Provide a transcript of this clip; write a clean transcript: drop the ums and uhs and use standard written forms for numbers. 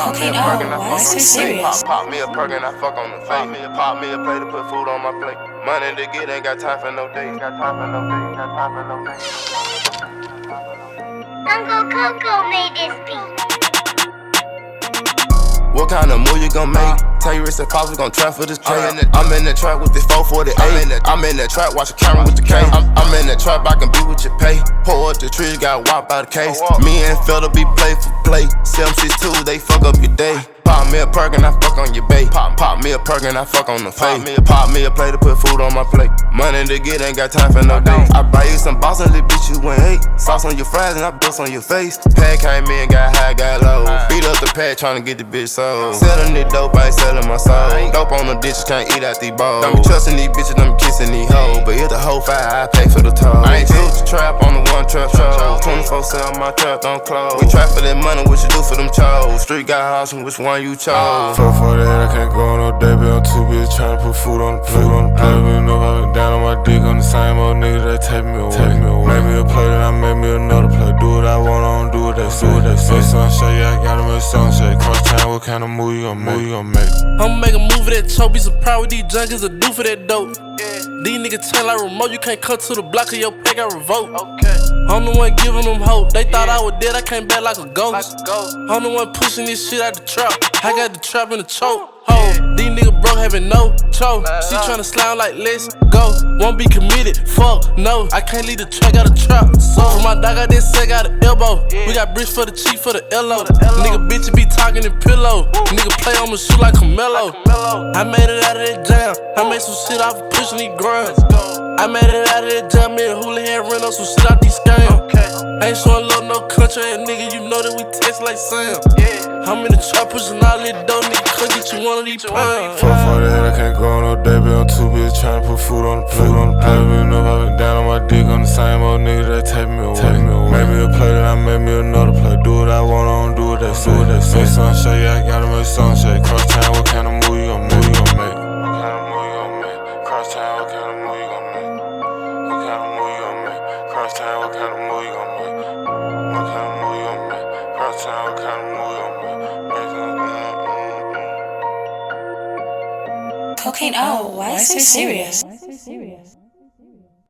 Cocaine, why so serious? Pop me a perk and I fuck on the face. Pop me a plate to put food on my plate. Money to get, ain't got time for no days. Uncle Coco made this beat. What kind of move you gon' make? Tell your wrist and pops, we gon' trap for this K. I'm in the trap with this 448. I'm in the trap, watch the camera with the K. I'm in the trap, I can be what you pay. Pull up the tree, got whopped by the case. Me and Phil to be play for play. 762, they fuck up your day. Pop me a perk and I fuck on your bae. Pop me a perk and I fuck on the face. Pop me a plate to put food on my plate. Money to get, ain't got time for no days. I buy you some boss and little bitch, you went hate. Sauce on your fries and I bust on your face. Pad came in, got high, got low. Beat up the pad, tryna get the bitch sold. Selling this dope, I ain't selling my soul. Dope on the ditches, can't eat out these balls. Don't be trusting these bitches, don't be kissing these hoes. But if the whole fire, I pay for the toll. I ain't built the trap on the one trap show. 24 sell my trap, don't close. We trap for that money, what you do for them chos? Street got house, which one you chose? Fuck for that, I can't go on no day, but I'm too busy tryna put food on the plate. Been up, I been down on my dick on the same old nigga that take me away. Make me a plate and I make me another plate. Do what I want, I don't do what they say. Say something, say yeah, I gotta make something. Say CrunchTime, what kind of move you gon' make? I'ma make a move for that choke, be surprised what these junkies will do for that dope. These niggas tell like remote, you can't come to the block of your pay got revoked. I'm the one giving them hope. They thought I was dead, I came back like a ghost. I'm the one pushing this shit out the trap. I got the trap in the choke. These niggas broke having no choke. She tryna slam like let's go. Won't be committed, fuck no. I can't leave the track, got a trap. So for my dog, I did say got an elbow. We got bricks for the cheek for the LO. Nigga bitch be talking in pillow. Nigga play on my shoe like Camelo. I made it out of that jam. I made some shit off of pushing these grams. I made it out of that jam. Me and Hula had ran up some shit out these scams. Ain't showing love no country ass nigga. You know that we taste like Sam. I'm in the trap pushing all this dope. Nigga could get you one of these pounds. Fuck for that, I can't go on no day, but I'm too busy tryna put food on the plate. Been up, I been down on my dick on the same old nigga that take me away. Make me a plate and I make me another plate. Do what I want, I don't do what they say. Say something, say yeah, I gotta make something. Say CrunchTime, what kind of move you gon' make? What kind of move you gon' make? CrunchTime, what kind of move you gon' make? What kind of move you gon' make? CrunchTime, what kind of move you gon' make? What kind of move you gon' make? CrunchTime, what kind of move you gon' make? Cocaine, why so serious?